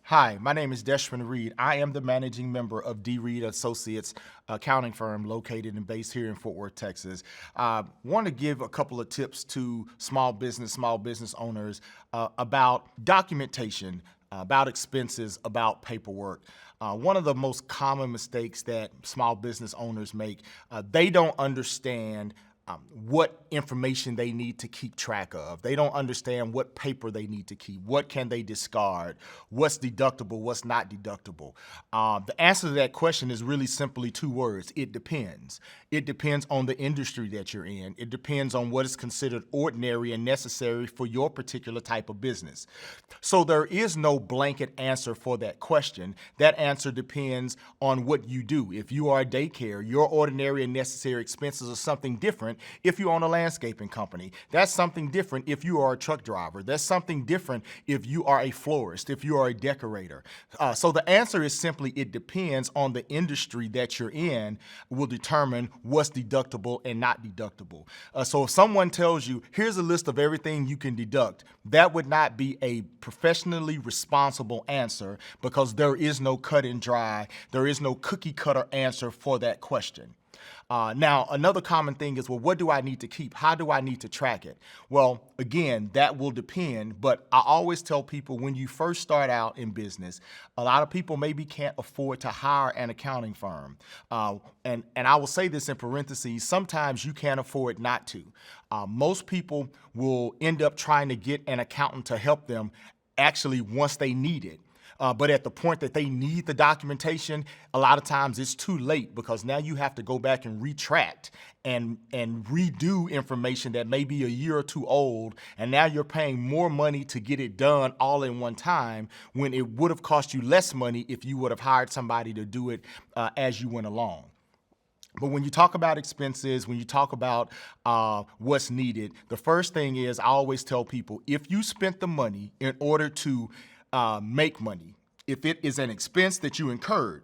Hi, my name is Deshmon Reed. I am the managing member of D. Reed Associates accounting firm located and based here in Fort Worth, Texas. I want to give a couple of tips to small business owners about documentation, about expenses, about paperwork. One of the most common mistakes that small business owners make, they don't understand what information they need to keep track of. They don't understand what paper they need to keep. What can they discard? What's deductible? What's not deductible? The answer to that question is really simply two words. It depends. It depends on the industry that you're in. It depends on what is considered ordinary and necessary for your particular type of business. So there is no blanket answer for that question. That answer depends on what you do. If you are a daycare, your ordinary and necessary expenses are something different if you own a landscaping company. That's something different if you are a truck driver. That's something different if you are a florist, if you are a decorator. So the answer is simply it depends on the industry that you're in will determine what's deductible and not deductible. So if someone tells you, here's a list of everything you can deduct, that would not be a professionally responsible answer because there is no cut and dry, there is no cookie cutter answer for that question. Now, another common thing is, well, what do I need to keep? How do I need to track it? Well, again, that will depend, but I always tell people when you first start out in business, a lot of people maybe can't afford to hire an accounting firm. And I will say this in parentheses, sometimes you can't afford not to. Most people will end up trying to get an accountant to help them actually once they need it. But at the point that they need the documentation, a lot of times it's too late because now you have to go back and retract and redo information that may be a year or two old, and now you're paying more money to get it done all in one time when it would have cost you less money if you would have hired somebody to do it as you went along. But when you talk about expenses, when you talk about what's needed, the first thing is I always tell people, if you spent the money in order to make money, if it is an expense that you incurred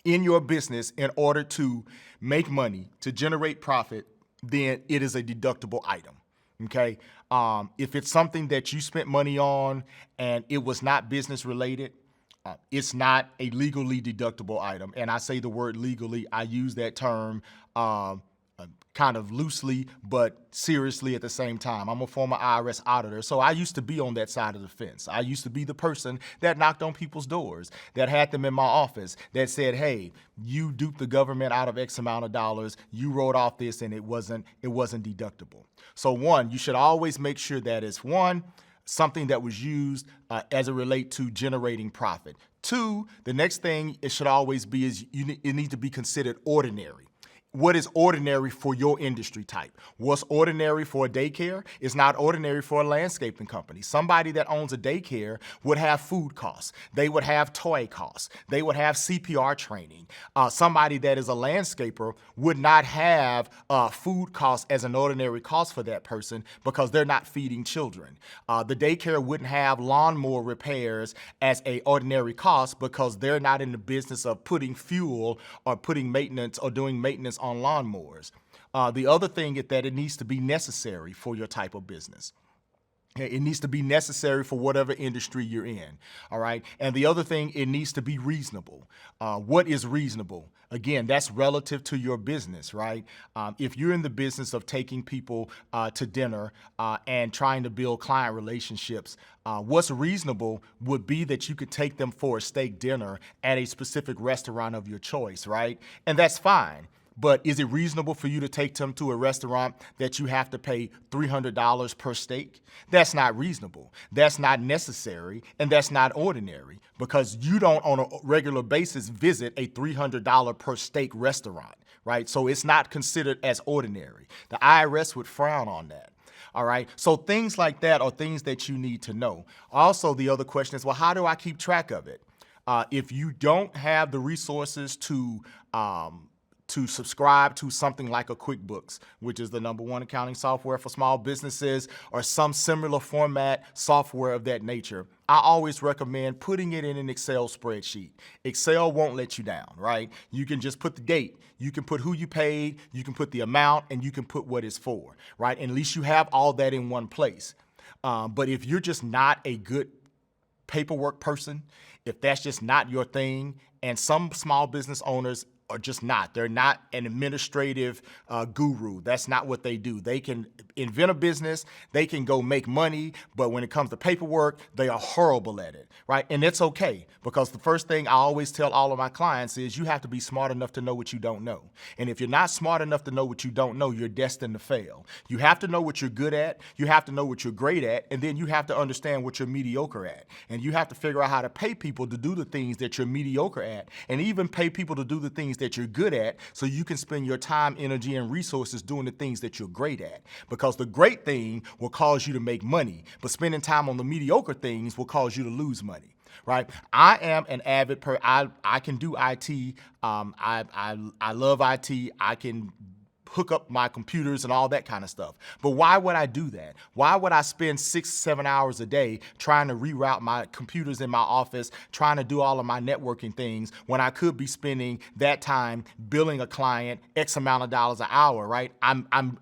in your business in order to make money, to generate profit, then it is a deductible item, okay? If it's something that you spent money on and it was not business related, it's not a legally deductible item. And I say the word legally, I use that term kind of loosely, but seriously at the same time. I'm a former IRS auditor, so I used to be on that side of the fence. I used to be the person that knocked on people's doors, that had them in my office, that said, hey, you duped the government out of X amount of dollars, you wrote off this and it wasn't deductible. So one, you should always make sure that it's one, something that was used as it relates to generating profit. Two, the next thing it should always be is it needs to be considered ordinary. What is ordinary for your industry type? What's ordinary for a daycare is not ordinary for a landscaping company. Somebody that owns a daycare would have food costs. They would have toy costs. They would have CPR training. Somebody that is a landscaper would not have food costs as an ordinary cost for that person because they're not feeding children. The daycare wouldn't have lawnmower repairs as an ordinary cost because they're not in the business of putting fuel or putting maintenance or doing maintenance on lawnmowers. The other thing is that it needs to be necessary for your type of business. It needs to be necessary for whatever industry you're in, all right? And the other thing, it needs to be reasonable. What is reasonable? Again, that's relative to your business, right? If you're in the business of taking people to dinner and trying to build client relationships, what's reasonable would be that you could take them for a steak dinner at a specific restaurant of your choice, right? And that's fine. But is it reasonable for you to take them to a restaurant that you have to pay $300 per steak? That's not reasonable. That's not necessary, and that's not ordinary because you don't on a regular basis visit a $300 per steak restaurant, right? So it's not considered as ordinary. The IRS would frown on that. All right, so things like that are things that you need to know. Also, the other question is, well, how do I keep track of it? If you don't have the resources to subscribe to something like a QuickBooks, which is the #1 accounting software for small businesses, or some similar format software of that nature, I always recommend putting it in an Excel spreadsheet. Excel won't let you down, right? You can just put the date, you can put who you paid, you can put the amount, and you can put what it's for, right? And at least you have all that in one place. But if you're just not a good paperwork person, if that's just not your thing, and some small business owners are just not. They're not an administrative guru. That's not what they do. They can invent a business, they can go make money, but when it comes to paperwork, they are horrible at it, right? And it's okay, because the first thing I always tell all of my clients is you have to be smart enough to know what you don't know. And if you're not smart enough to know what you don't know, you're destined to fail. You have to know what you're good at, you have to know what you're great at, and then you have to understand what you're mediocre at. And you have to figure out how to pay people to do the things that you're mediocre at, and even pay people to do the things that you're good at, so you can spend your time, energy, and resources doing the things that you're great at. Because the great thing will cause you to make money, but spending time on the mediocre things will cause you to lose money. Right? I am an avid I can do IT. I love IT. I can hook up my computers and all that kind of stuff. But why would I do that? Why would I spend 6-7 hours a day trying to reroute my computers in my office, trying to do all of my networking things, when I could be spending that time billing a client X amount of dollars an hour, right? I'm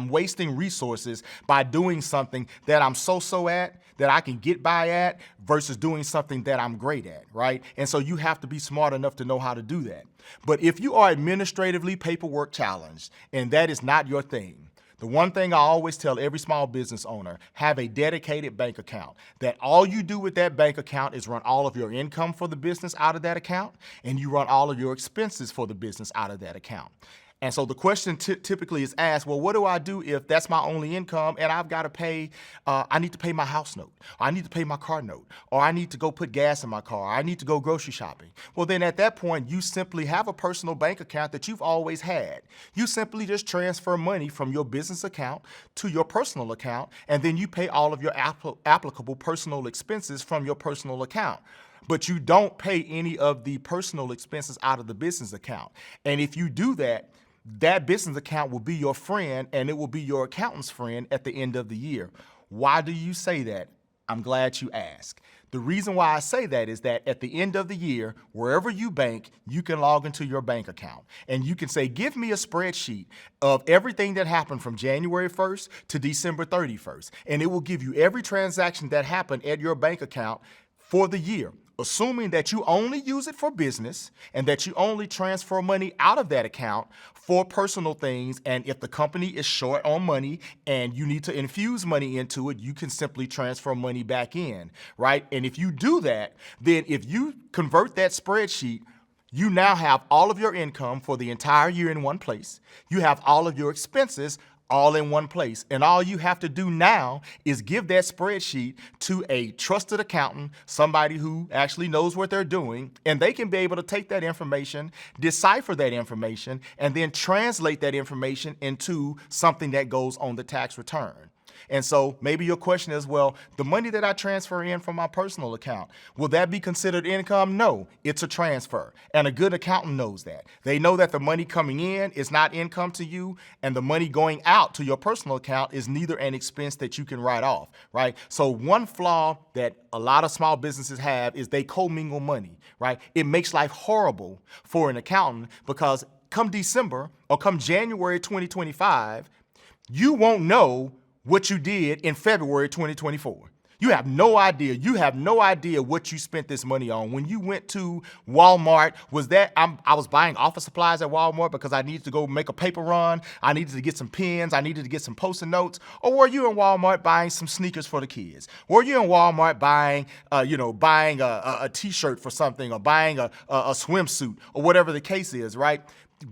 wasting resources by doing something that I'm so at, that I can get by at, versus doing something that I'm great at, right? And so you have to be smart enough to know how to do that. But if you are administratively paperwork challenged and that is not your thing, the one thing I always tell every small business owner, have a dedicated bank account. That all you do with that bank account is run all of your income for the business out of that account, and you run all of your expenses for the business out of that account. And so the question typically is asked, well, what do I do if that's my only income and I've got to pay, I need to pay my house note, or I need to pay my car note, or I need to go put gas in my car, or I need to go grocery shopping. Well, then at that point, you simply have a personal bank account that you've always had. You simply just transfer money from your business account to your personal account, and then you pay all of your applicable personal expenses from your personal account. But you don't pay any of the personal expenses out of the business account. And if you do that, that business account will be your friend, and it will be your accountant's friend at the end of the year. Why do you say that? I'm glad you asked. The reason why I say that is that at the end of the year, wherever you bank, you can log into your bank account. And you can say, give me a spreadsheet of everything that happened from January 1st to December 31st. And it will give you every transaction that happened at your bank account for the year, assuming that you only use it for business and that you only transfer money out of that account for personal things. And if the company is short on money and you need to infuse money into it, you can simply transfer money back in, right? And if you do that, then if you convert that spreadsheet, you now have all of your income for the entire year in one place. You have all of your expenses all in one place. And all you have to do now is give that spreadsheet to a trusted accountant, somebody who actually knows what they're doing, and they can be able to take that information, decipher that information, and then translate that information into something that goes on the tax return. And so maybe your question is, well, the money that I transfer in from my personal account, will that be considered income? No, it's a transfer. And a good accountant knows that. They know that the money coming in is not income to you, and the money going out to your personal account is neither an expense that you can write off, right? So one flaw that a lot of small businesses have is they commingle money, right? It makes life horrible for an accountant, because come December or come January 2025, you won't know what you did in February 2024. You have no idea. You have no idea what you spent this money on. When you went to Walmart, I was buying office supplies at Walmart because I needed to go make a paper run. I needed to get some pens. I needed to get some Post-it notes. Or were you in Walmart buying some sneakers for the kids? Were you in Walmart buying a T-shirt for something, or buying a swimsuit, or whatever the case is, right?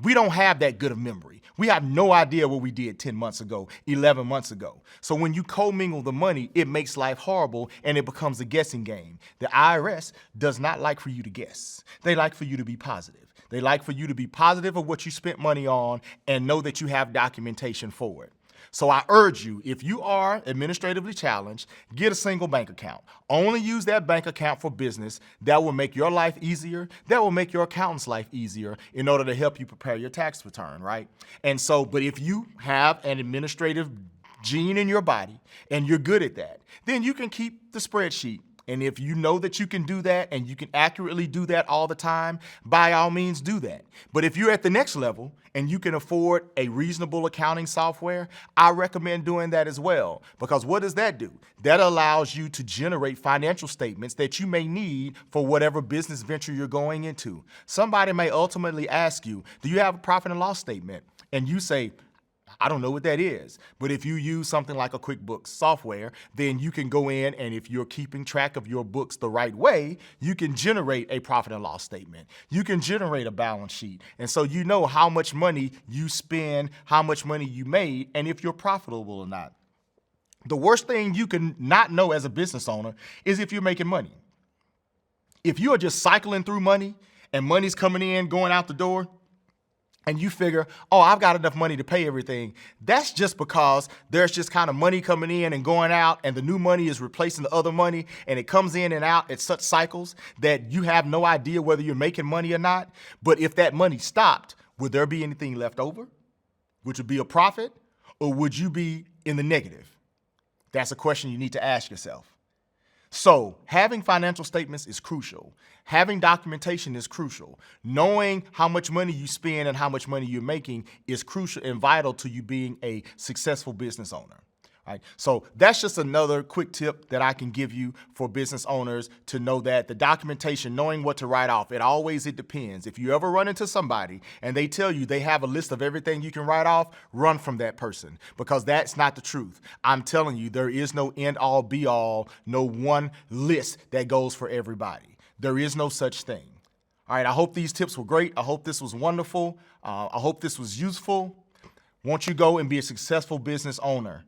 We don't have that good of memory. We have no idea what we did 10 months ago, 11 months ago. So when you commingle the money, it makes life horrible, and it becomes a guessing game. The IRS does not like for you to guess. They like for you to be positive. They like for you to be positive of what you spent money on and know that you have documentation for it. So I urge you, if you are administratively challenged, get a single bank account. Only use that bank account for business. That will make your life easier. That will make your accountant's life easier in order to help you prepare your tax return, right? And so, but if you have an administrative gene in your body and you're good at that, then you can keep the spreadsheet And if you know that you can do that and you can accurately do that all the time, by all means do that. But if you're at the next level and you can afford a reasonable accounting software, I recommend doing that as well. Because what does that do? That allows you to generate financial statements that you may need for whatever business venture you're going into. Somebody may ultimately ask you, do you have a profit and loss statement? And you say, I don't know what that is. But if you use something like a QuickBooks software, then you can go in, and if you're keeping track of your books the right way, you can generate a profit and loss statement. You can generate a balance sheet. And so you know how much money you spend, how much money you made, and if you're profitable or not. The worst thing you can not know as a business owner is if you're making money. If you are just cycling through money and money's coming in, going out the door, and you figure, oh, I've got enough money to pay everything, that's just because there's just kind of money coming in and going out, and the new money is replacing the other money, and it comes in and out at such cycles that you have no idea whether you're making money or not. But if that money stopped, would there be anything left over? Would it be a profit, or would you be in the negative? That's a question you need to ask yourself. So having financial statements is crucial. Having documentation is crucial. Knowing how much money you spend and how much money you're making is crucial and vital to you being a successful business owner. Right? So that's just another quick tip that I can give you for business owners to know that the documentation, knowing what to write off, it depends. If you ever run into somebody and they tell you they have a list of everything you can write off, run from that person, because that's not the truth. I'm telling you, there is no end all be all, no one list that goes for everybody. There is no such thing. All right, I hope these tips were great. I hope this was wonderful. I hope this was useful. Won't you go and be a successful business owner?